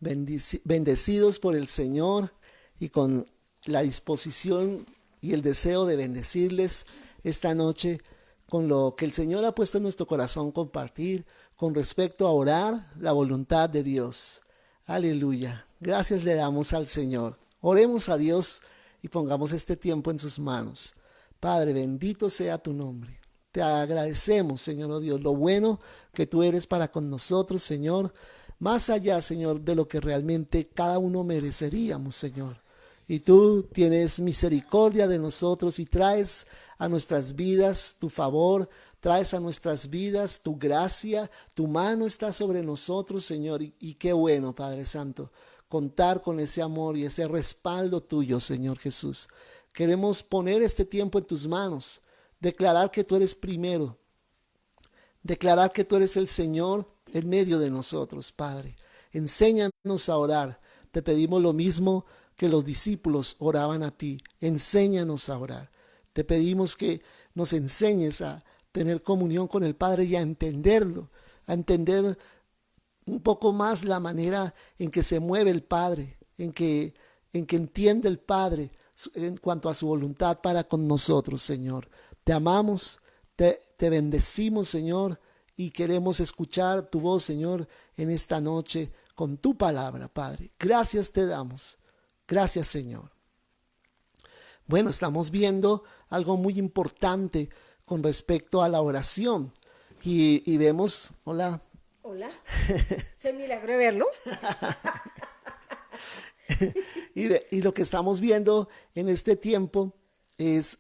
bendecidos por el Señor y con la disposición y el deseo de bendecirles esta noche con lo que el Señor ha puesto en nuestro corazón compartir con respecto a orar la voluntad de Dios. Aleluya. Gracias le damos al Señor. Oremos a Dios y pongamos este tiempo en sus manos. Padre, bendito sea tu nombre. Te agradecemos, Señor, oh Dios, lo bueno que tú eres para con nosotros, Señor, más allá, Señor, de lo que realmente cada uno mereceríamos, Señor. Y tú tienes misericordia de nosotros y traes a nuestras vidas tu favor, traes a nuestras vidas tu gracia, tu mano está sobre nosotros, Señor, y qué bueno, Padre Santo, contar con ese amor y ese respaldo tuyo, Señor Jesús. Queremos poner este tiempo en tus manos, declarar que tú eres primero, declarar que tú eres el Señor en medio de nosotros, Padre. Enséñanos a orar. Te pedimos lo mismo que los discípulos oraban a ti. Enséñanos a orar. Te pedimos que nos enseñes a tener comunión con el Padre y a entenderlo, a entender un poco más la manera en que se mueve el Padre, en que entiende el Padre en cuanto a su voluntad para con nosotros, Señor. Te amamos, te bendecimos, Señor, y queremos escuchar tu voz, Señor, en esta noche con tu palabra, Padre. Gracias te damos. Gracias, Señor. Bueno, estamos viendo algo muy importante con respecto a la oración y vemos, hola. Hola, ¿es el milagro de verlo? Y lo que estamos viendo en este tiempo es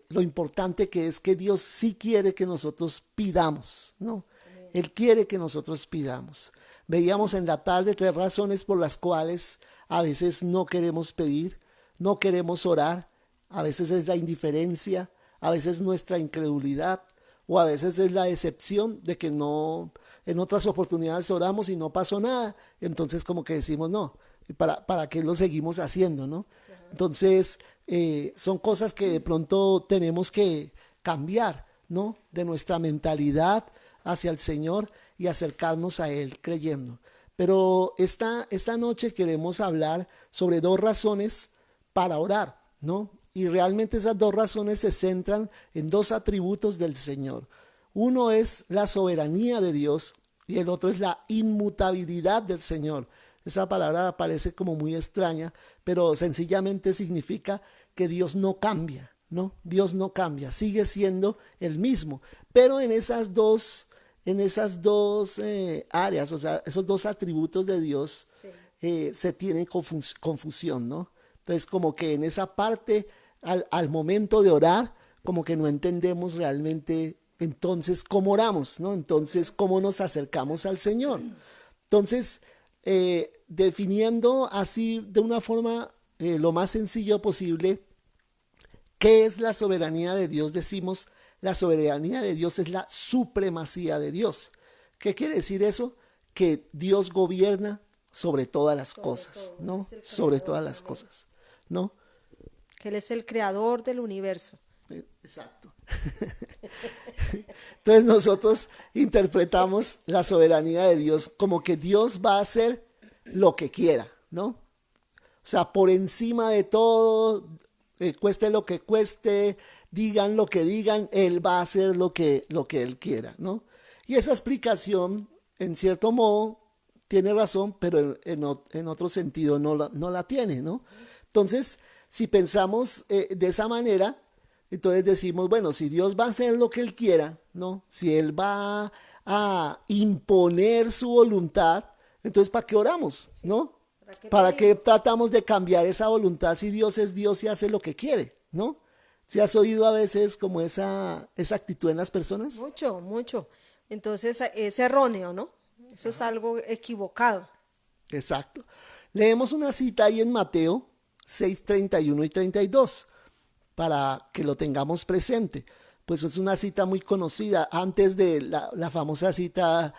lo importante que es que Dios sí quiere que nosotros pidamos, ¿no? Él quiere que nosotros pidamos. Veíamos en la tarde 3 razones por las cuales a veces no queremos pedir, no queremos orar. A veces es la indiferencia, a veces nuestra incredulidad o a veces es la decepción de que no, en otras oportunidades oramos y no pasó nada. Entonces como que decimos no, ¿para qué lo seguimos haciendo, no? Entonces son cosas que de pronto tenemos que cambiar, ¿no? De nuestra mentalidad hacia el Señor y acercarnos a Él creyendo. Pero esta noche queremos hablar sobre 2 razones para orar, ¿no? Y realmente esas 2 razones se centran en 2 atributos del Señor. Uno es la soberanía de Dios y el otro es la inmutabilidad del Señor. Esa palabra parece como muy extraña, pero sencillamente significa que Dios no cambia, ¿no? Dios no cambia, sigue siendo el mismo. Pero en esas dos áreas, o sea, esos 2 atributos de Dios, Sí. se tiene confusión, ¿no? Entonces, como que en esa parte, al momento de orar, como que no entendemos realmente entonces cómo oramos, ¿no? Entonces, cómo nos acercamos al Señor. Entonces, definiendo así de una forma lo más sencillo posible, ¿qué es la soberanía de Dios? Decimos, la soberanía de Dios es la supremacía de Dios. ¿Qué quiere decir eso? Que Dios gobierna sobre todas las Sobre cosas, todo, ¿no? es el Sobre creador todas las también. cosas, ¿no? Que Él es el creador del universo. Exacto. Entonces nosotros interpretamos la soberanía de Dios como que Dios va a hacer lo que quiera, ¿no? O sea, por encima de todo, cueste lo que cueste, digan lo que digan, Él va a hacer lo que Él quiera, ¿no? Y esa explicación, en cierto modo, tiene razón, pero en otro sentido no la tiene, ¿no? Entonces, si pensamos de esa manera, entonces decimos, bueno, si Dios va a hacer lo que Él quiera, ¿no? Si Él va a imponer su voluntad, entonces ¿para qué oramos, no? ¿Para qué ¿Para qué pedimos? tratamos de cambiar esa voluntad si Dios es Dios y hace lo que quiere, ¿no? ¿Si has oído a veces como esa actitud en las personas? Mucho, mucho. Entonces es erróneo, ¿no? Eso es algo equivocado. Exacto. Leemos una cita ahí en Mateo 6:31 y 32 para que lo tengamos presente. Pues es una cita muy conocida, antes de la famosa cita,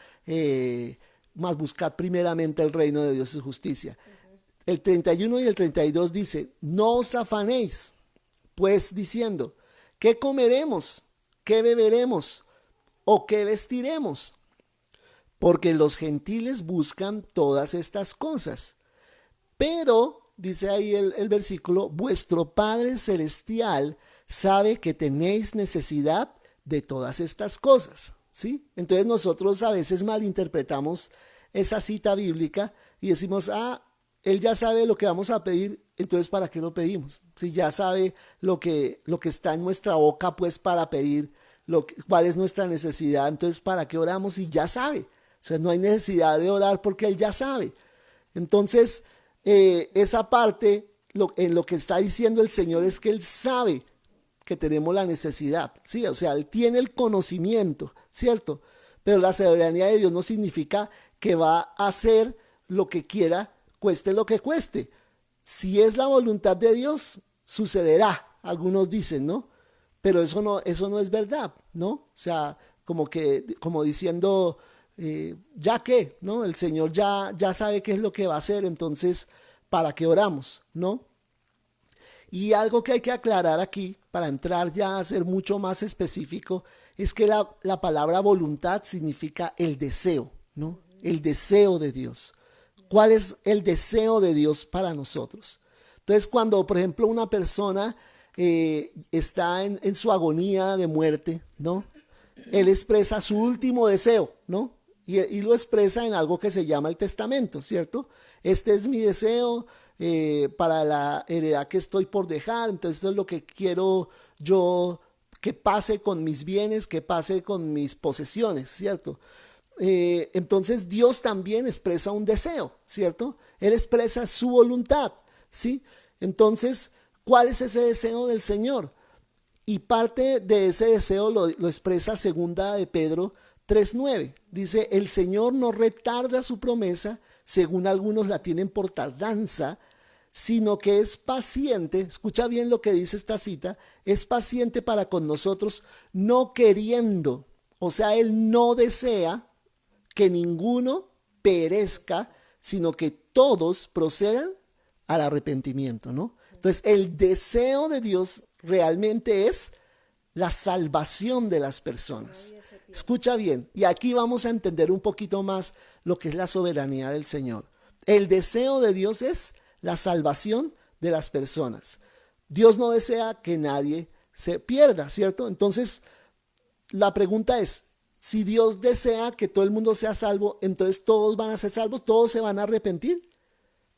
más buscad primeramente el reino de Dios y su justicia. El 31 y el 32 dice, no os afanéis, pues diciendo, ¿qué comeremos? ¿Qué beberemos? ¿O qué vestiremos? porque los gentiles buscan todas estas cosas. Pero, dice ahí el versículo, vuestro Padre Celestial sabe que tenéis necesidad de todas estas cosas, ¿sí? Entonces nosotros a veces malinterpretamos esa cita bíblica y decimos, Él ya sabe lo que vamos a pedir, entonces ¿para qué lo pedimos? Si ya sabe lo que está en nuestra boca, pues para pedir cuál es nuestra necesidad, entonces ¿para qué oramos si ya sabe? O sea, no hay necesidad de orar porque Él ya sabe. Entonces, esa parte, en lo que está diciendo el Señor es que Él sabe que tenemos la necesidad, ¿sí? O sea, Él tiene el conocimiento, ¿cierto? Pero la soberanía de Dios no significa que va a hacer lo que quiera, cueste lo que cueste. Si es la voluntad de Dios, sucederá, algunos dicen, ¿no? Pero eso no es verdad, ¿no? O sea, como diciendo, ¿ya qué? ¿No? El Señor ya sabe qué es lo que va a hacer, entonces, ¿para qué oramos? ¿No? Y algo que hay que aclarar aquí, para entrar ya a ser mucho más específico, es que la palabra voluntad significa el deseo, ¿no? El deseo de Dios. ¿Cuál es el deseo de Dios para nosotros? Entonces, cuando, por ejemplo, una persona está en su agonía de muerte, ¿no? Él expresa su último deseo, ¿no? Y lo expresa en algo que se llama el testamento, ¿cierto? Este es mi deseo para la heredad que estoy por dejar, entonces esto es lo que quiero yo que pase con mis bienes, que pase con mis posesiones, ¿cierto? Entonces Dios también expresa un deseo, ¿cierto? Él expresa su voluntad, ¿sí? Entonces, ¿cuál es ese deseo del Señor? Y parte de ese deseo lo expresa segunda de Pedro 3:9. Dice, el Señor no retarda su promesa, según algunos la tienen por tardanza, sino que es paciente, escucha bien lo que dice esta cita, es paciente para con nosotros, no queriendo, o sea, Él no desea que ninguno perezca, sino que todos procedan al arrepentimiento, ¿no? Entonces, el deseo de Dios realmente es la salvación de las personas. Escucha bien, y aquí vamos a entender un poquito más lo que es la soberanía del Señor. El deseo de Dios es la salvación de las personas. Dios no desea que nadie se pierda, ¿cierto? Entonces, la pregunta es, si Dios desea que todo el mundo sea salvo, entonces todos van a ser salvos, todos se van a arrepentir.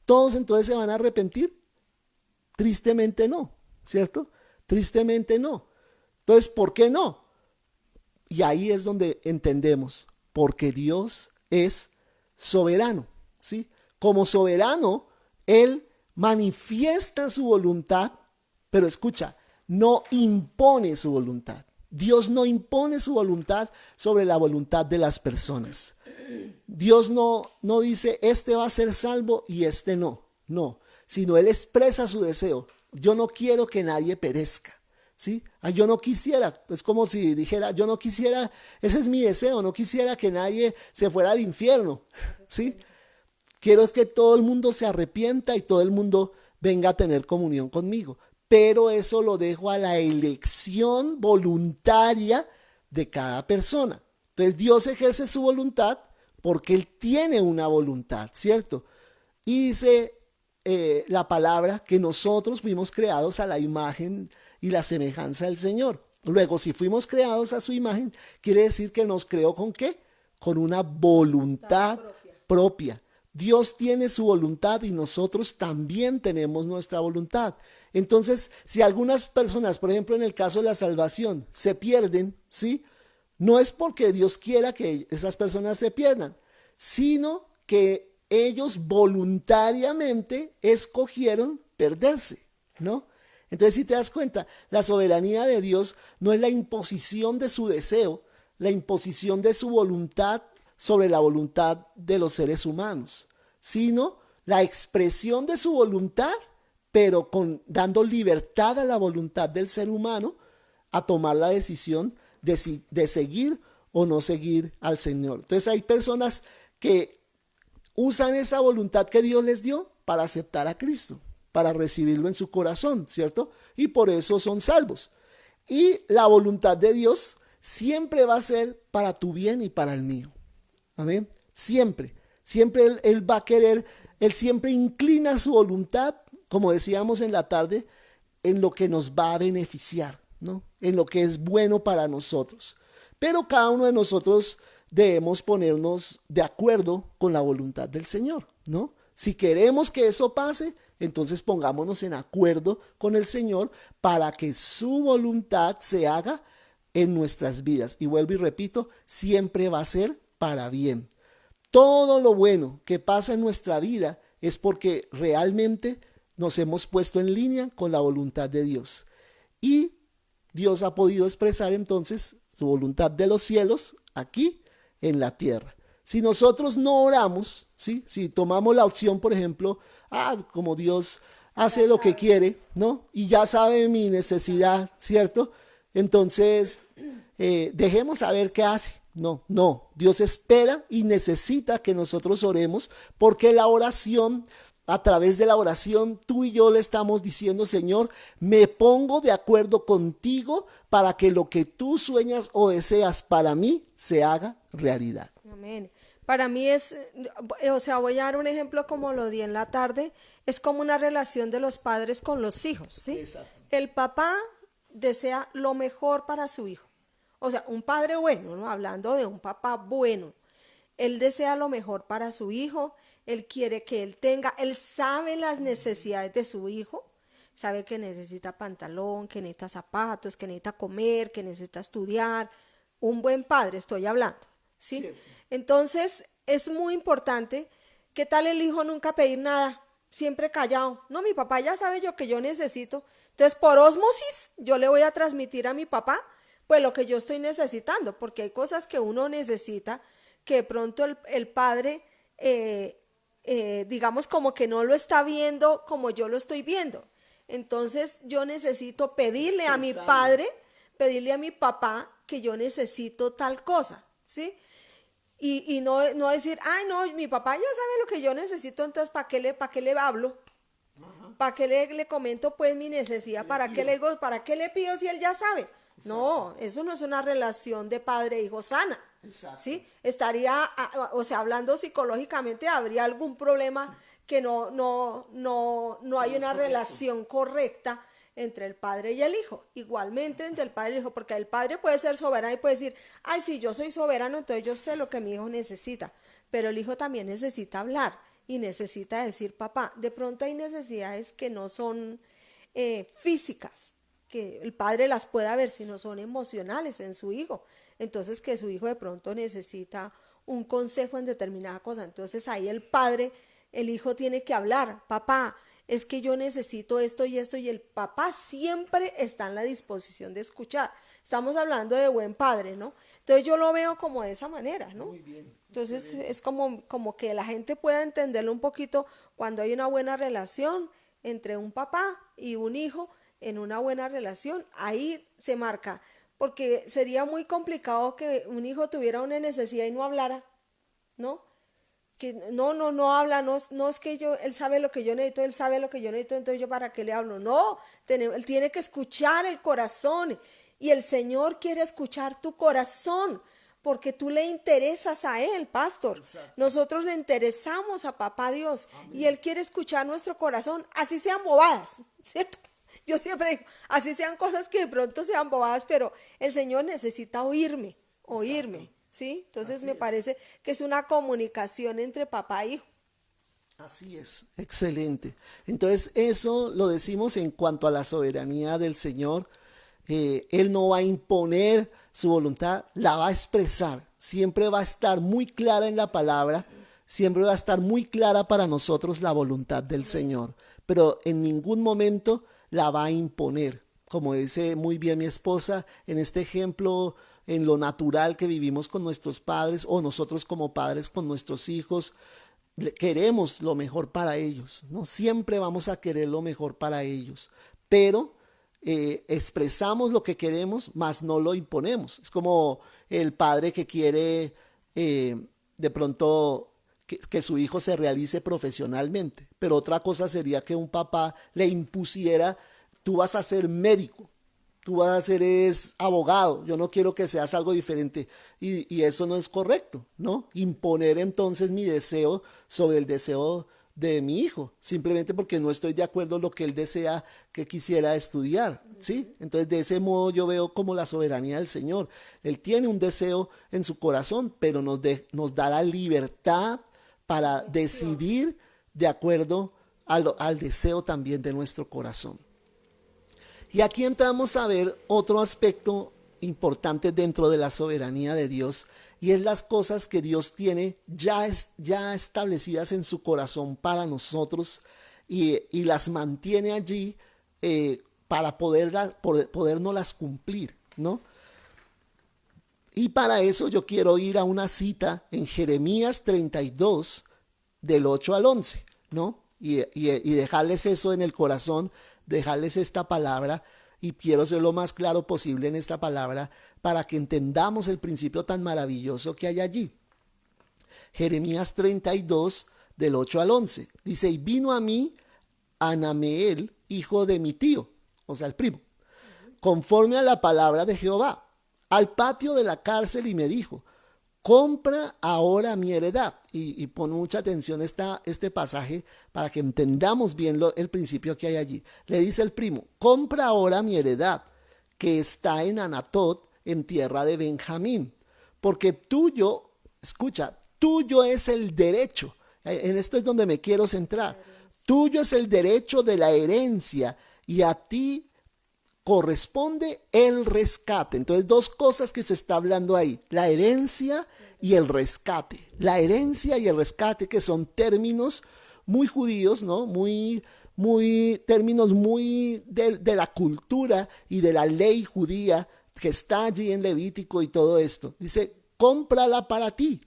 ¿Todos entonces se van a arrepentir? Tristemente no, ¿cierto? Tristemente no. Entonces, ¿por qué no? Y ahí es donde entendemos, porque Dios es soberano, ¿sí? Como soberano, Él manifiesta su voluntad, pero escucha, no impone su voluntad. Dios no impone su voluntad sobre la voluntad de las personas. Dios no dice, este va a ser salvo y este no, sino Él expresa su deseo. Yo no quiero que nadie perezca, ¿sí? Yo no quisiera, es como si dijera, yo no quisiera, ese es mi deseo, no quisiera que nadie se fuera al infierno, ¿sí? Quiero es que todo el mundo se arrepienta y todo el mundo venga a tener comunión conmigo. Pero eso lo dejo a la elección voluntaria de cada persona. Entonces Dios ejerce su voluntad porque Él tiene una voluntad, ¿cierto? Y dice la palabra que nosotros fuimos creados a la imagen y la semejanza del Señor. Luego, si fuimos creados a su imagen, quiere decir que nos creó ¿con qué? Con una voluntad propia. Dios tiene su voluntad y nosotros también tenemos nuestra voluntad. Entonces, si algunas personas, por ejemplo, en el caso de la salvación, se pierden, ¿sí? No es porque Dios quiera que esas personas se pierdan, sino que ellos voluntariamente escogieron perderse, ¿no? Entonces, si te das cuenta, la soberanía de Dios no es la imposición de su deseo, la imposición de su voluntad sobre la voluntad de los seres humanos, sino la expresión de su voluntad, pero dando libertad a la voluntad del ser humano a tomar la decisión de seguir o no seguir al Señor. Entonces hay personas que usan esa voluntad que Dios les dio para aceptar a Cristo, para recibirlo en su corazón, ¿cierto? Y por eso son salvos. Y la voluntad de Dios siempre va a ser para tu bien y para el mío. Amén. Siempre, siempre él va a querer, él siempre inclina su voluntad, como decíamos en la tarde, en lo que nos va a beneficiar, ¿no? En lo que es bueno para nosotros. Pero cada uno de nosotros debemos ponernos de acuerdo con la voluntad del Señor, ¿no? Si queremos que eso pase, entonces pongámonos en acuerdo con el Señor para que su voluntad se haga en nuestras vidas. Y vuelvo y repito, siempre va a ser para bien. Todo lo bueno que pasa en nuestra vida es porque realmente nos hemos puesto en línea con la voluntad de Dios. Y Dios ha podido expresar entonces su voluntad de los cielos aquí en la tierra. Si nosotros no oramos, ¿sí? Si tomamos la opción, por ejemplo, como Dios hace lo que quiere, ¿no? Y ya sabe mi necesidad, ¿cierto? Entonces, dejemos saber qué hace. No, no, Dios espera y necesita que nosotros oremos porque la oración, a través de la oración, tú y yo le estamos diciendo, Señor, me pongo de acuerdo contigo para que lo que tú sueñas o deseas para mí se haga realidad. Amén. Para mí es, o sea, voy a dar un ejemplo como lo di en la tarde, es como una relación de los padres con los hijos, ¿sí? Exacto. El papá desea lo mejor para su hijo. O sea, un padre bueno, ¿no? Hablando de un papá bueno. Él desea lo mejor para su hijo, él quiere que él tenga, él sabe las necesidades de su hijo, sabe que necesita pantalón, que necesita zapatos, que necesita comer, que necesita estudiar. Un buen padre estoy hablando, ¿sí? Sí. Entonces, es muy importante. ¿Qué tal el hijo nunca pedir nada? Siempre callado. No, mi papá ya sabe yo que yo necesito. Entonces, por ósmosis, yo le voy a transmitir a mi papá pues lo que yo estoy necesitando, porque hay cosas que uno necesita que de pronto el padre, digamos, como que no lo está viendo como yo lo estoy viendo. Entonces yo necesito pedirle a mi padre, pedirle a mi papá que yo necesito tal cosa, ¿sí? Y no decir, ay, no, mi papá ya sabe lo que yo necesito, entonces para qué le hablo? ¿Para qué le comento pues mi necesidad? ¿Para qué le digo, para qué le pido si él ya sabe? No, eso no es una relación de padre e hijo sana. Exacto. ¿Sí? Estaría, o sea, hablando psicológicamente, habría algún problema que no hay una relación correcta entre el padre y el hijo. Igualmente entre el padre y el hijo, porque el padre puede ser soberano y puede decir, ay, sí, yo soy soberano, entonces yo sé lo que mi hijo necesita. Pero el hijo también necesita hablar y necesita decir, papá, de pronto hay necesidades que no son físicas, que el padre las pueda ver, sino son emocionales en su hijo. Entonces que su hijo de pronto necesita un consejo en determinada cosa. Entonces ahí el padre, el hijo tiene que hablar, papá, es que yo necesito esto y esto, y el papá siempre está en la disposición de escuchar. Estamos hablando de buen padre, ¿no? Entonces yo lo veo como de esa manera, ¿no? Muy bien. Entonces Excelente. es como que la gente pueda entenderlo un poquito cuando hay una buena relación entre un papá y un hijo, en una buena relación, ahí se marca, porque sería muy complicado que un hijo tuviera una necesidad y no hablara, ¿no? Que no habla, no es que él sabe lo que yo necesito, él sabe lo que yo necesito, entonces yo para qué le hablo. No, él tiene que escuchar el corazón y el Señor quiere escuchar tu corazón porque tú le interesas a Él, pastor. Exacto. Nosotros le interesamos a Papá Dios. Amén. Y Él quiere escuchar nuestro corazón, así sean bobadas, ¿cierto? Yo siempre digo, así sean cosas que de pronto sean bobadas, pero el Señor necesita oírme. Exacto. ¿Sí? Entonces me parece que es una comunicación entre papá e hijo. Así es, excelente. Entonces eso lo decimos en cuanto a la soberanía del Señor. Él no va a imponer su voluntad, la va a expresar. Siempre va a estar muy clara en la palabra, siempre va a estar muy clara para nosotros la voluntad del Señor, pero en ningún momento la va a imponer. Como dice muy bien mi esposa, en este ejemplo, en lo natural que vivimos con nuestros padres o nosotros como padres con nuestros hijos, queremos lo mejor para ellos, ¿no? Siempre vamos a querer lo mejor para ellos, pero expresamos lo que queremos, mas no lo imponemos. Es como el padre que quiere de pronto que su hijo se realice profesionalmente, pero otra cosa sería que un papá le impusiera, tú vas a ser médico, tú vas a ser es abogado, yo no quiero que seas algo diferente. Y eso no es correcto, ¿no? Imponer entonces mi deseo sobre el deseo de mi hijo, simplemente porque no estoy de acuerdo en lo que él desea que quisiera estudiar, ¿sí? Entonces de ese modo yo veo como la soberanía del Señor. Él tiene un deseo en su corazón, pero nos da la libertad para decidir de acuerdo al deseo también de nuestro corazón. Y aquí entramos a ver otro aspecto importante dentro de la soberanía de Dios, y es las cosas que Dios tiene ya establecidas en su corazón para nosotros, y las mantiene allí para podernoslas cumplir, ¿no? Y para eso yo quiero ir a una cita en Jeremías 32, del 8 al 11, ¿no? Y dejarles eso en el corazón, dejarles esta palabra, y quiero ser lo más claro posible en esta palabra para que entendamos el principio tan maravilloso que hay allí. Jeremías 32, del 8 al 11, dice: y vino a mí Anameel, hijo de mi tío, o sea, el primo, conforme a la palabra de Jehová, al patio de la cárcel, y me dijo: compra ahora mi heredad. Y pon mucha atención este pasaje para que entendamos bien el principio que hay allí. Le dice el primo: compra ahora mi heredad, que está en Anatot, en tierra de Benjamín, porque tuyo, escucha, tuyo es el derecho. En esto es donde me quiero centrar. Tuyo es el derecho de la herencia, y a ti corresponde el rescate. Entonces, dos cosas que se está hablando ahí: la herencia y el rescate. La herencia y el rescate, que son términos muy judíos, ¿no? Términos muy de la cultura y de la ley judía que está allí en Levítico y todo esto. Dice: cómprala para ti.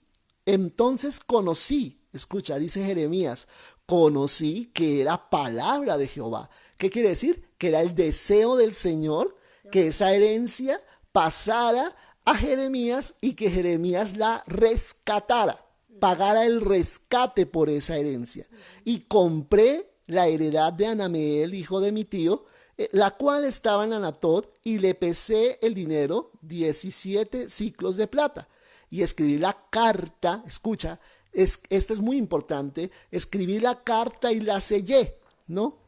Entonces conocí, escucha, dice Jeremías, conocí que era palabra de Jehová. ¿Qué quiere decir? Que era el deseo del Señor que esa herencia pasara a Jeremías y que Jeremías la rescatara, pagara el rescate por esa herencia. Y compré la heredad de Anameel, hijo de mi tío, la cual estaba en Anatot, y le pesé el dinero, 17 siclos de plata. Y escribí la carta, escucha, esto es muy importante, escribí la carta y la sellé, ¿no?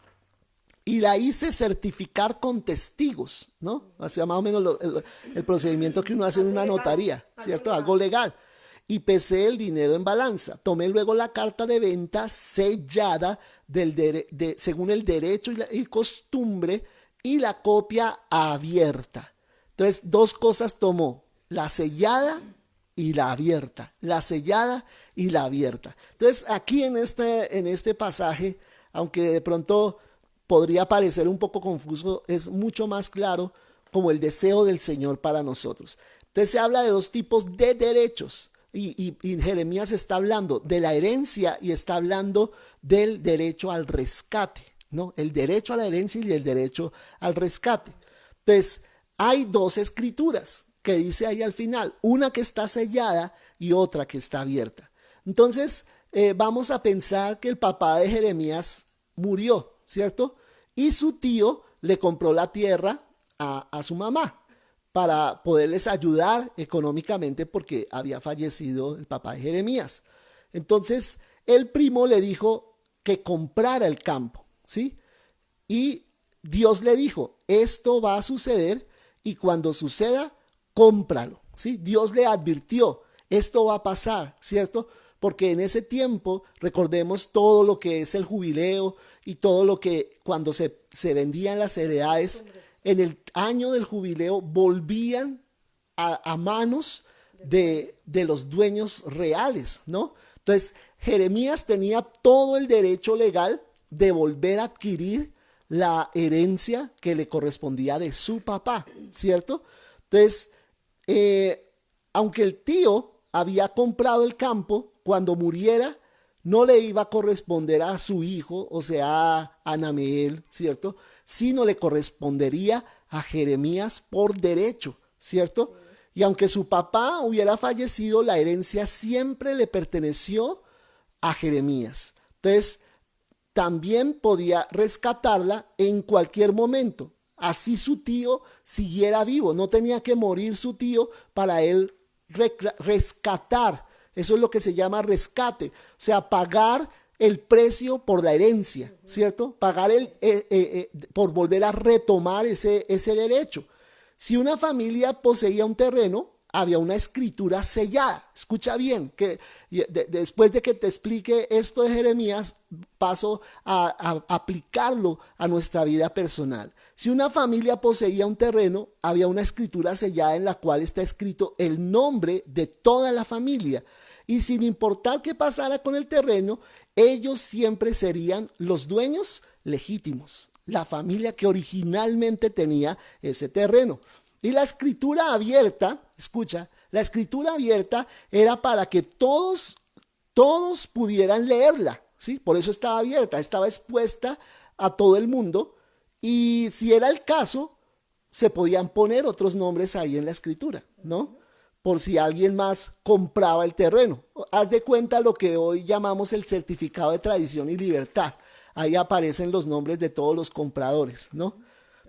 Y la hice certificar con testigos, ¿no? O sea, más o menos el procedimiento que uno hace en una notaría, ¿cierto? Algo legal. Y pesé el dinero en balanza. Tomé luego la carta de venta sellada según el derecho y costumbre, y la copia abierta. Entonces, dos cosas tomó: la sellada y la abierta. La sellada y la abierta. Entonces, aquí en este pasaje, aunque de pronto podría parecer un poco confuso, es mucho más claro como el deseo del Señor para nosotros. Entonces se habla de dos tipos de derechos, y Jeremías está hablando de la herencia y está hablando del derecho al rescate, ¿no? El derecho a la herencia y el derecho al rescate. Entonces hay dos escrituras que dice ahí al final, una que está sellada y otra que está abierta. Entonces vamos a pensar que el papá de Jeremías murió, ¿cierto? Y su tío le compró la tierra a su mamá para poderles ayudar económicamente porque había fallecido el papá de Jeremías. Entonces el primo le dijo que comprara el campo, ¿sí? Y Dios le dijo: esto va a suceder, y cuando suceda, cómpralo, ¿sí? Dios le advirtió: esto va a pasar, ¿cierto? Porque en ese tiempo, recordemos todo lo que es el jubileo y todo lo que cuando se vendían las heredades, en el año del jubileo volvían a manos de los dueños reales, ¿no? Entonces, Jeremías tenía todo el derecho legal de volver a adquirir la herencia que le correspondía de su papá, ¿cierto? Entonces, aunque el tío había comprado el campo, cuando muriera no le iba a corresponder a su hijo, o sea, a Anameel, ¿cierto? Sino le correspondería a Jeremías por derecho, ¿cierto? Y aunque su papá hubiera fallecido, la herencia siempre le perteneció a Jeremías. Entonces, también podía rescatarla en cualquier momento. así su tío siguiera vivo. No tenía que morir su tío para él rescatar. Eso es lo que se llama rescate. O sea, pagar el precio por la herencia, ¿cierto? Pagar por volver a retomar ese derecho. Si una familia poseía un terreno, había una escritura sellada. Escucha bien, que después de que te explique esto de Jeremías, paso a aplicarlo a nuestra vida personal. Si una familia poseía un terreno, había una escritura sellada en la cual está escrito el nombre de toda la familia. Y sin importar qué pasara con el terreno, ellos siempre serían los dueños legítimos, la familia que originalmente tenía ese terreno. Y la escritura abierta, escucha, la escritura abierta era para que todos pudieran leerla, ¿sí? Por eso estaba abierta, estaba expuesta a todo el mundo, y si era el caso, se podían poner otros nombres ahí en la escritura, ¿no? Por si alguien más compraba el terreno. Haz de cuenta lo que hoy llamamos el certificado de tradición y libertad. Ahí aparecen los nombres de todos los compradores, ¿no?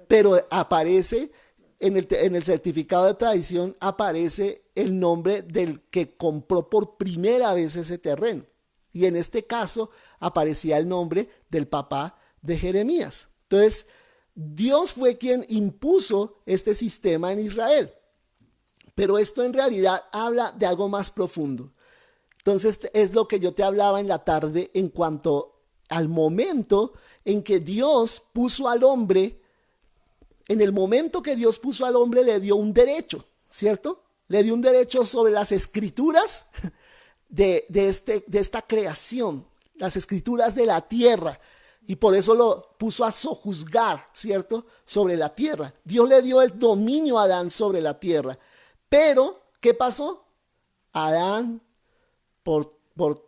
Pero aparece en el certificado de tradición, aparece el nombre del que compró por primera vez ese terreno. Y en este caso aparecía el nombre del papá de Jeremías. Entonces, Dios fue quien impuso este sistema en Israel. Pero esto en realidad habla de algo más profundo. Entonces es lo que yo te hablaba en la tarde en cuanto al momento en que Dios puso al hombre, en el momento que Dios puso al hombre le dio un derecho, ¿cierto? Le dio un derecho sobre las escrituras de esta creación, las escrituras de la tierra. Y por eso lo puso a sojuzgar, ¿cierto? Sobre la tierra. Dios le dio el dominio a Adán sobre la tierra. Pero, ¿qué pasó? Adán, por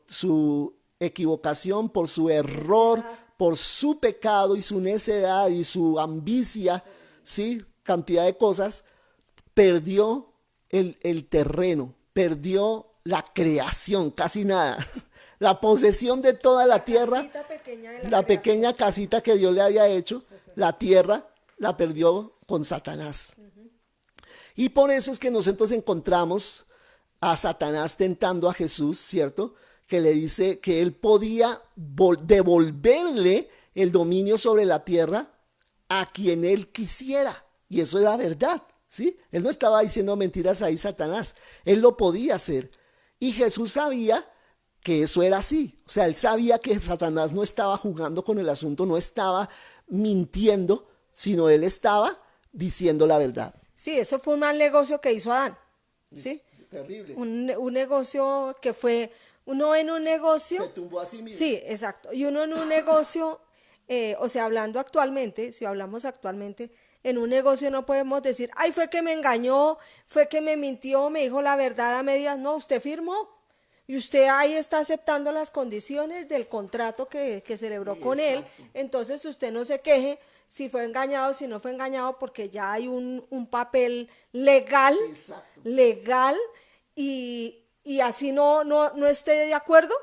su equivocación, por su error, por su pecado y su necedad y su ambicia, ¿sí? Cantidad de cosas, perdió el terreno, perdió la creación, casi nada. La posesión de toda la tierra, la pequeña casita que Dios le había hecho, la tierra la perdió con Satanás. Y por eso es que nosotros encontramos a Satanás tentando a Jesús, ¿cierto? Que le dice que él podía devolverle el dominio sobre la tierra a quien él quisiera. Y eso era verdad, ¿sí? Él no estaba diciendo mentiras ahí, Satanás. Él lo podía hacer. Y Jesús sabía que eso era así. O sea, él sabía que Satanás no estaba jugando con el asunto, no estaba mintiendo, sino él estaba diciendo la verdad. Sí, eso fue un mal negocio que hizo Adán, ¿sí? Terrible. Un negocio que fue, uno en un negocio... Se tumbó a sí mismo. Sí, exacto. Y uno en un negocio, o sea, hablando actualmente, si hablamos actualmente, en un negocio no podemos decir, ay, fue que me engañó, fue que me mintió, me dijo la verdad a medias. No, usted firmó y usted ahí está aceptando las condiciones del contrato que celebró con él. Entonces usted no se queje si fue engañado, si no fue engañado, porque ya hay un papel legal, legal, y así no esté de acuerdo,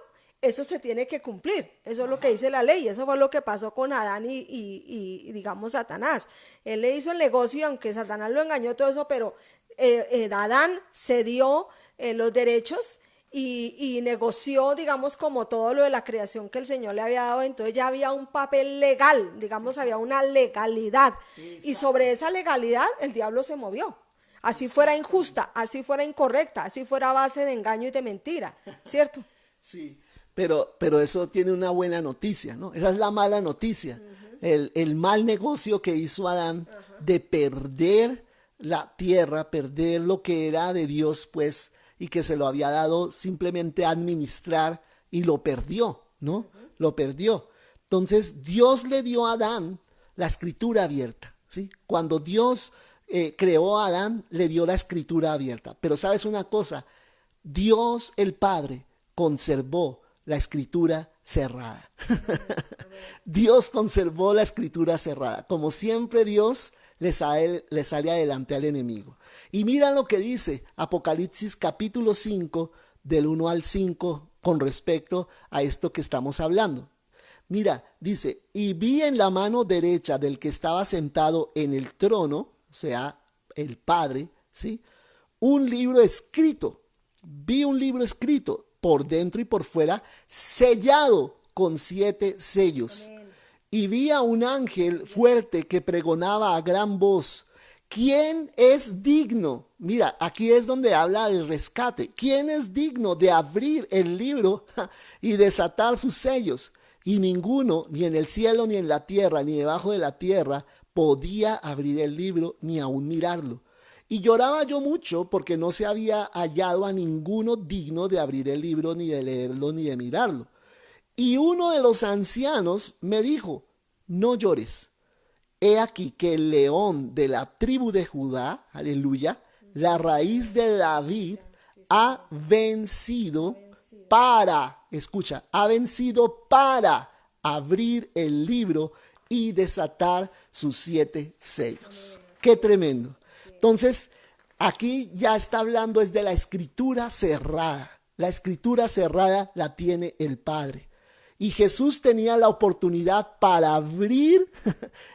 eso se tiene que cumplir. Eso es lo que dice la ley. Eso fue lo que pasó con Adán y digamos, Satanás. Él le hizo el negocio y aunque Satanás lo engañó todo eso, pero Adán cedió los derechos y negoció, digamos, como todo lo de la creación que el Señor le había dado. Entonces ya había un papel legal, digamos, había una legalidad. Y sobre esa legalidad el diablo se movió. Así fuera injusta, así fuera incorrecta, así fuera a base de engaño y de mentira, ¿cierto? Sí, pero eso tiene una buena noticia, ¿no? Esa es la mala noticia. El mal negocio que hizo Adán de perder la tierra, perder lo que era de Dios, pues, y que se lo había dado simplemente a administrar, y lo perdió, ¿no? Lo perdió. Entonces Dios le dio a Adán la escritura abierta, ¿sí? Cuando Dios creó a Adán, le dio la escritura abierta. Pero ¿sabes una cosa? Dios el Padre conservó la escritura cerrada. Dios conservó la escritura cerrada. Como siempre, Dios le sale adelante al enemigo. Y mira lo que dice Apocalipsis capítulo 5, del 1 al 5, con respecto a esto que estamos hablando. Mira, dice, y vi en la mano derecha del que estaba sentado en el trono, o sea, el Padre, ¿sí? Un libro escrito. Vi un libro escrito por dentro y por fuera, sellado con 7 sellos. Amén. Y vi a un ángel fuerte que pregonaba a gran voz: ¿quién es digno? Mira, aquí es donde habla del rescate. ¿Quién es digno de abrir el libro y desatar sus sellos? Y ninguno, ni en el cielo, ni en la tierra, ni debajo de la tierra, podía abrir el libro, ni aún mirarlo. Y lloraba yo mucho porque no se había hallado a ninguno digno de abrir el libro, ni de leerlo, ni de mirarlo. Y uno de los ancianos me dijo: no llores. He aquí que el león de la tribu de Judá, aleluya, la raíz de David, ha vencido para, escucha, ha vencido para abrir el libro y desatar sus 7 sellos. Qué tremendo. Entonces, aquí ya está hablando es de la escritura cerrada. La escritura cerrada la tiene el Padre. Y Jesús tenía la oportunidad para abrir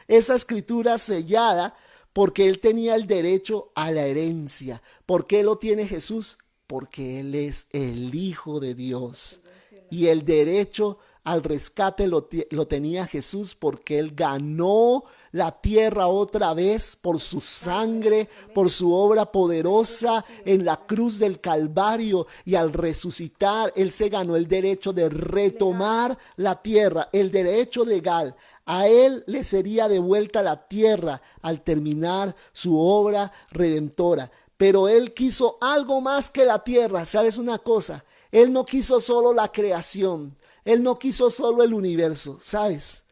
esa escritura sellada porque Él tenía el derecho a la herencia. ¿Por qué lo tiene Jesús? Porque Él es el Hijo de Dios. Y el derecho al rescate lo tenía Jesús porque Él ganó la tierra otra vez por su sangre, por su obra poderosa en la cruz del Calvario, y al resucitar Él se ganó el derecho de retomar la tierra, el derecho legal. A Él le sería devuelta la tierra al terminar su obra redentora. Pero Él quiso algo más que la tierra. ¿Sabes una cosa? Él no quiso solo la creación. Él no quiso solo el universo, ¿sabes?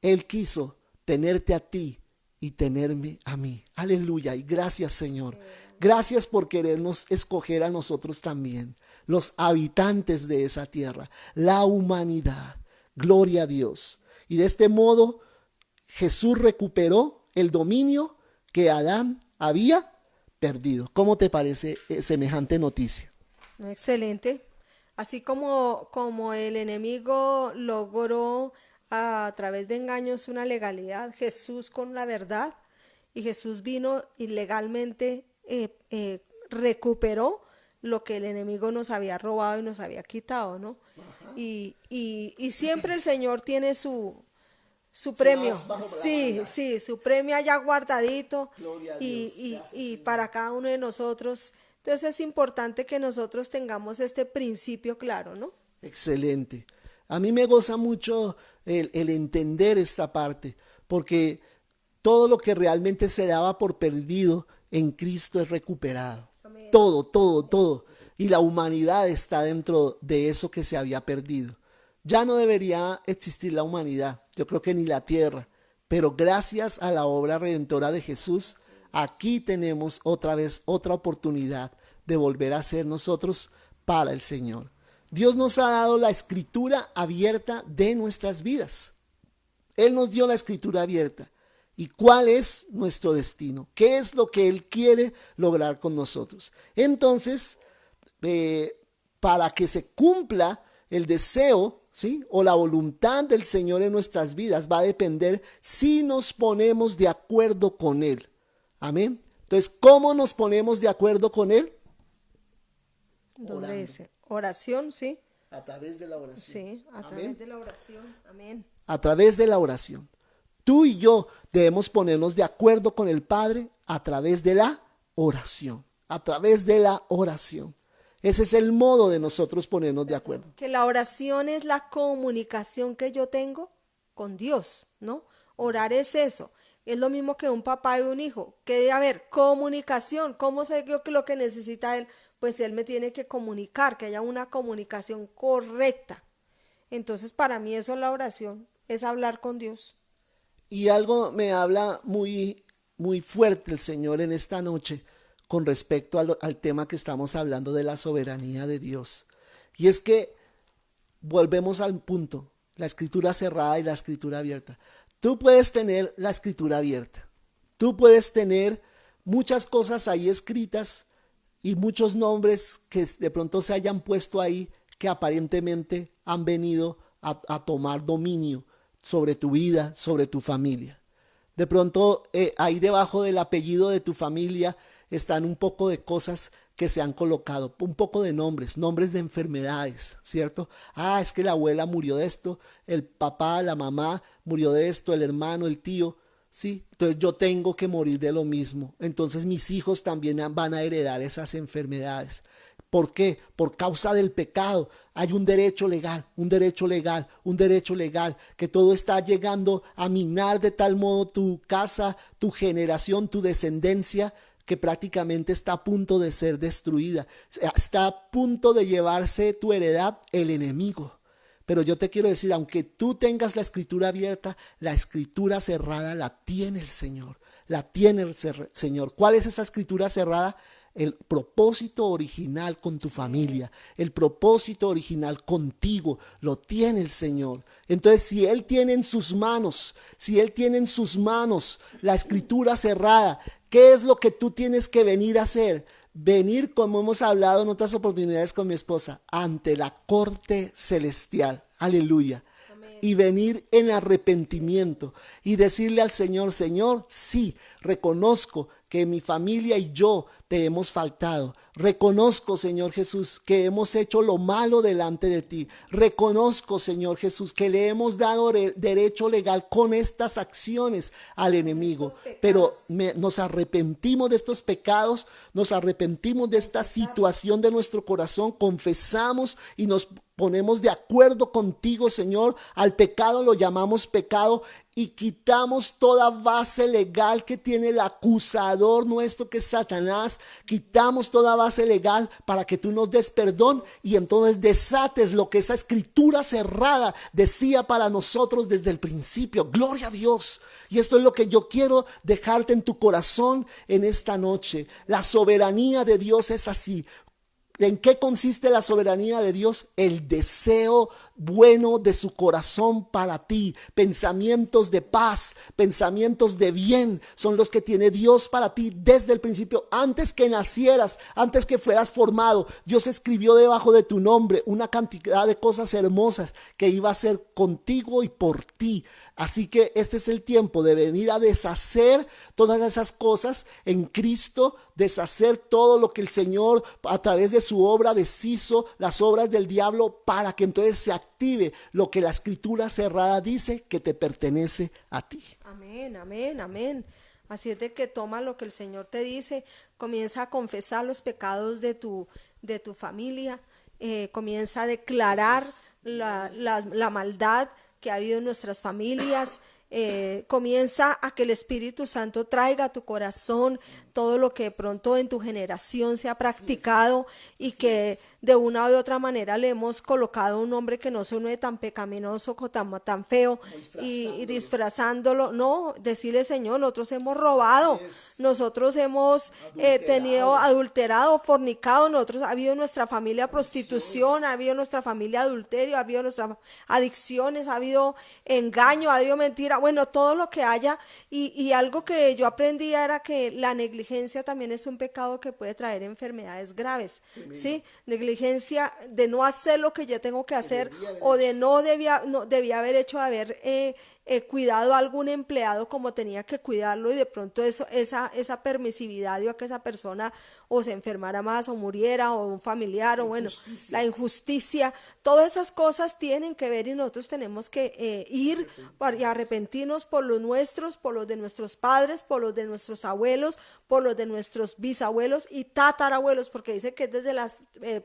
Él quiso tenerte a ti y tenerme a mí. Aleluya. Y gracias, Señor. Gracias por querernos escoger a nosotros también, los habitantes de esa tierra, la humanidad. Gloria a Dios. Y de este modo Jesús recuperó el dominio que Adán había perdido. ¿Cómo te parece semejante noticia? Excelente. Así como el enemigo logró a través de engaños una legalidad, Jesús con la verdad, y Jesús vino y legalmente recuperó lo que el enemigo nos había robado y nos había quitado, ¿no? Y siempre el Señor tiene su premio. Sí, sí, su premio allá guardadito y para cada uno de nosotros. Entonces es importante que nosotros tengamos este principio claro, ¿no? Excelente. A mí me goza mucho el entender esta parte, porque todo lo que realmente se daba por perdido en Cristo es recuperado. Amén. Todo, todo, todo. Y la humanidad está dentro de eso que se había perdido. Ya no debería existir la humanidad, yo creo que ni la tierra, pero gracias a la obra redentora de Jesús, aquí tenemos otra vez otra oportunidad de volver a ser nosotros para el Señor. Dios nos ha dado la escritura abierta de nuestras vidas. Él nos dio la escritura abierta. ¿Y cuál es nuestro destino? ¿Qué es lo que Él quiere lograr con nosotros? Entonces, para que se cumpla el deseo, ¿sí?, o la voluntad del Señor en nuestras vidas, va a depender si nos ponemos de acuerdo con Él. Amén. Entonces, ¿cómo nos ponemos de acuerdo con Él? ¿Dónde dice? Oración, sí. A través de la oración. Sí, a través de la oración. Amén. A través de la oración. Tú y yo debemos ponernos de acuerdo con el Padre a través de la oración. A través de la oración. Ese es el modo de nosotros ponernos de acuerdo. Que la oración es la comunicación que yo tengo con Dios, ¿no? Orar es eso. Es lo mismo que un papá y un hijo. Que debe haber comunicación. ¿Cómo sé yo que lo que necesita él? Pues él me tiene que comunicar, que haya una comunicación correcta. Entonces, para mí eso es la oración, es hablar con Dios. Y algo me habla muy, muy fuerte el Señor en esta noche con respecto al tema que estamos hablando de la soberanía de Dios. Y es que volvemos al punto, la escritura cerrada y la escritura abierta. Tú puedes tener la escritura abierta. Tú puedes tener muchas cosas ahí escritas y muchos nombres que de pronto se hayan puesto ahí que aparentemente han venido a tomar dominio sobre tu vida, sobre tu familia. De pronto, ahí debajo del apellido de tu familia están un poco de cosas que se han colocado, un poco de nombres, nombres de enfermedades, ¿cierto? Ah, es que la abuela murió de esto, el papá, la mamá murió de esto, el hermano, el tío, ¿sí? Entonces yo tengo que morir de lo mismo. Entonces mis hijos también van a heredar esas enfermedades. ¿Por qué? Por causa del pecado. Hay un derecho legal, un derecho legal, un derecho legal, que todo está llegando a minar de tal modo tu casa, tu generación, tu descendencia, que prácticamente está a punto de ser destruida. Está a punto de llevarse tu heredad el enemigo. Pero yo te quiero decir, aunque tú tengas la escritura abierta, la escritura cerrada la tiene el Señor. La tiene el Señor. ¿Cuál es esa escritura cerrada? El propósito original con tu familia, el propósito original contigo, lo tiene el Señor. Entonces, si Él tiene en sus manos, la escritura cerrada, ¿qué es lo que tú tienes que venir a hacer? Venir, como hemos hablado en otras oportunidades con mi esposa, ante la corte celestial. Aleluya. Y venir en arrepentimiento y decirle al Señor, Señor, sí, reconozco que mi familia y yo te hemos faltado. Reconozco, Señor Jesús, que hemos hecho lo malo delante de ti. Reconozco, Señor Jesús, que le hemos dado derecho legal con estas acciones al enemigo. Pero nos arrepentimos de estos pecados, nos arrepentimos de esta situación de nuestro corazón, confesamos y nos ponemos de acuerdo contigo, Señor. Al pecado lo llamamos pecado y quitamos toda base legal que tiene el acusador nuestro, que es Satanás. Quitamos toda base legal para que tú nos des perdón y entonces desates lo que esa escritura cerrada decía para nosotros desde el principio. Gloria a Dios. Y esto es lo que yo quiero dejarte en tu corazón en esta noche. La soberanía de Dios es así. ¿En qué consiste la soberanía de Dios? El deseo bueno de su corazón para ti. Pensamientos de paz, pensamientos de bien son los que tiene Dios para ti desde el principio. Antes que nacieras, antes que fueras formado, Dios escribió debajo de tu nombre una cantidad de cosas hermosas que iba a hacer contigo y por ti. Así que este es el tiempo de venir a deshacer todas esas cosas en Cristo, deshacer todo lo que el Señor a través de su obra deshizo, las obras del diablo, para que entonces se active lo que la escritura cerrada dice que te pertenece a ti. Amén, amén, amén. Así es de que toma lo que el Señor te dice, comienza a confesar los pecados de tu familia, comienza a declarar la maldad que ha habido en nuestras familias. Comienza a que el Espíritu Santo traiga a tu corazón todo lo que de pronto en tu generación se ha practicado y que de una u otra manera le hemos colocado un nombre que no suene tan pecaminoso, tan feo y disfrazándolo. No, decirle, Señor, nosotros hemos robado, nosotros hemos tenido adulterado, fornicado, nosotros ha habido en nuestra familia prostitución, ha habido en nuestra familia adulterio, ha habido en nuestras adicciones, ha habido engaño, ha habido mentira, bueno, todo lo que haya. Y algo que yo aprendí era que la negligencia también es un pecado que puede traer enfermedades graves, ¿sí? Negligencia de no hacer lo que yo tengo que hacer o de no debía haber hecho, de haber cuidado a algún empleado como tenía que cuidarlo, y de pronto esa permisividad dio a que esa persona o se enfermara más o muriera, o un familiar, o bueno, la injusticia. Todas esas cosas tienen que ver y nosotros tenemos que ir y arrepentirnos por los nuestros, por los de nuestros padres, por los de nuestros abuelos, por los de nuestros bisabuelos y tatarabuelos, porque dice que es desde la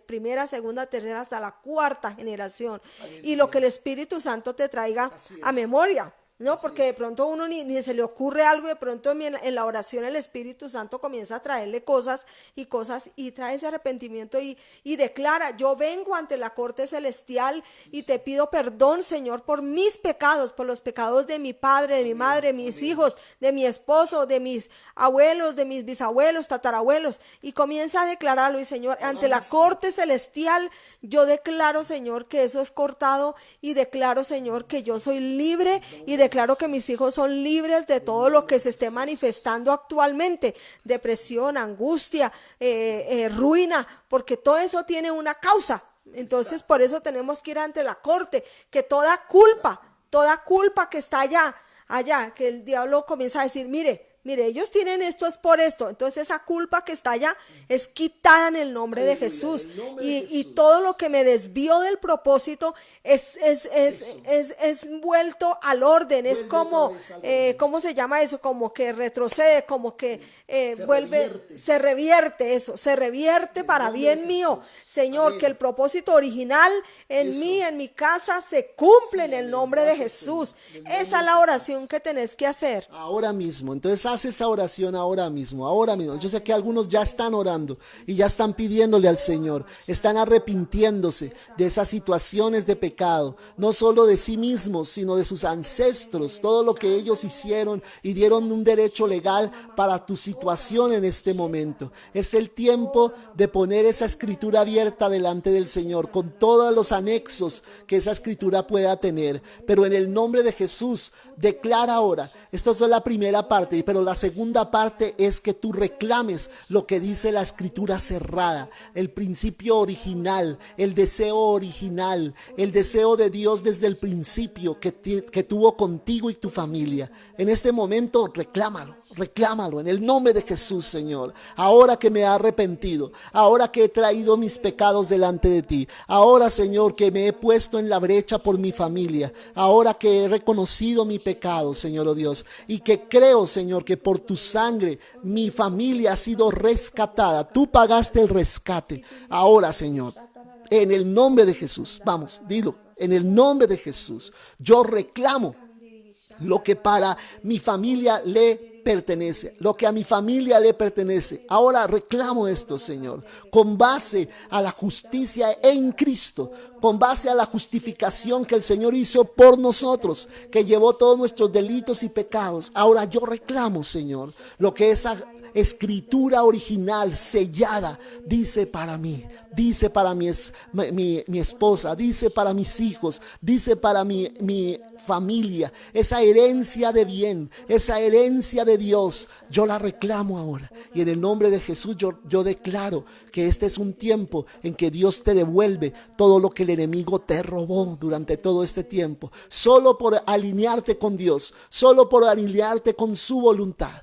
primera, segunda, tercera hasta la cuarta generación. Y lo que el Espíritu Santo te traiga a memoria. No, porque de pronto uno ni se le ocurre algo, de pronto en la oración el Espíritu Santo comienza a traerle cosas y trae ese arrepentimiento y declara: yo vengo ante la corte celestial y te pido perdón, Señor, por mis pecados, por los pecados de mi padre, de mi madre, de mis hijos, de mi esposo, de mis abuelos, de mis bisabuelos, tatarabuelos, y comienza a declararlo. Y Señor, ante la corte celestial yo declaro, Señor, que eso es cortado, y declaro, Señor, que yo soy libre, y declaro que mis hijos son libres de todo lo que se esté manifestando actualmente: depresión, angustia, ruina, porque todo eso tiene una causa. Entonces por eso tenemos que ir ante la corte, que toda culpa que está allá, que el diablo comienza a decir, mire, ellos tienen esto, es por esto. Entonces esa culpa que está allá es quitada en el nombre de Jesús. Y todo lo que me desvió del propósito es vuelto al orden. Es como, ¿cómo se llama eso? Como que retrocede, como que se revierte eso, se revierte para bien mío. Señor, que el propósito original en mí, en mi casa, se cumple en el nombre de Jesús. Esa es la oración que tenés que hacer. Ahora mismo. Entonces haz esa oración ahora mismo, ahora mismo. Yo sé que algunos ya están orando y ya están pidiéndole al Señor, están arrepintiéndose de esas situaciones de pecado, no solo de sí mismos, sino de sus ancestros, todo lo que ellos hicieron y dieron un derecho legal para tu situación en este momento. Es el tiempo de poner esa escritura abierta delante del Señor, con todos los anexos que esa escritura pueda tener. Pero en el nombre de Jesús, declara ahora, esto es la primera parte, pero la segunda parte es que tú reclames lo que dice la escritura cerrada, el principio original, el deseo de Dios desde el principio que tuvo contigo y tu familia. En este momento reclámalo en el nombre de Jesús, Señor. Ahora que me he arrepentido, ahora que he traído mis pecados delante de ti, ahora, Señor, que me he puesto en la brecha por mi familia, ahora que he reconocido mi pecado, Señor, oh Dios, y que creo, Señor, que por tu sangre mi familia ha sido rescatada. Tú pagaste el rescate. Ahora, Señor, en el nombre de Jesús, vamos, dilo, en el nombre de Jesús, yo reclamo lo que para mi familia le pertenece, lo que a mi familia le pertenece. Ahora reclamo esto, Señor, con base a la justicia en Cristo, con base a la justificación que el Señor hizo por nosotros, que llevó todos nuestros delitos y pecados. Ahora yo reclamo, Señor, lo que esa escritura original sellada dice para mí, dice para mi esposa, dice para mis hijos, dice para mi familia. Esa herencia de bien, esa herencia de Dios, yo la reclamo ahora. Y en el nombre de Jesús yo declaro que este es un tiempo en que Dios te devuelve todo lo que el enemigo te robó durante todo este tiempo, solo por alinearte con Dios, solo por alinearte con su voluntad.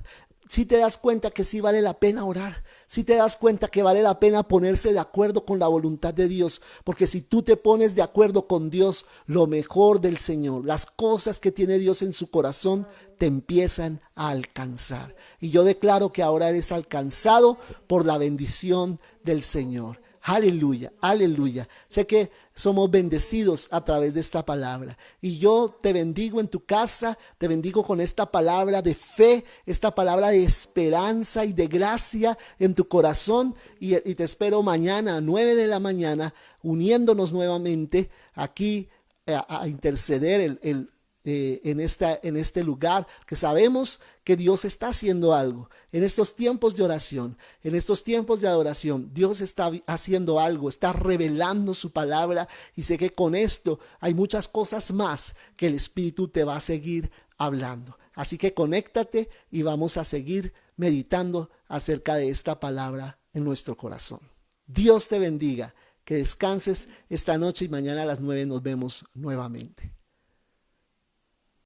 Si te das cuenta que sí vale la pena orar, si te das cuenta que vale la pena ponerse de acuerdo con la voluntad de Dios, porque si tú te pones de acuerdo con Dios, lo mejor del Señor, las cosas que tiene Dios en su corazón, te empiezan a alcanzar. Y yo declaro que ahora eres alcanzado por la bendición del Señor. Aleluya, aleluya. Sé que somos bendecidos a través de esta palabra. Y yo te bendigo en tu casa, te bendigo con esta palabra de fe, esta palabra de esperanza y de gracia en tu corazón. Y te espero mañana a 9 de la mañana, uniéndonos nuevamente aquí a interceder en este lugar, que sabemos que Dios está haciendo algo. En estos tiempos de oración, en estos tiempos de adoración, Dios está haciendo algo, está revelando su palabra, y sé que con esto hay muchas cosas más que el Espíritu te va a seguir hablando. Así que conéctate y vamos a seguir meditando acerca de esta palabra en nuestro corazón. Dios te bendiga, que descanses esta noche y mañana a las 9 nos vemos nuevamente.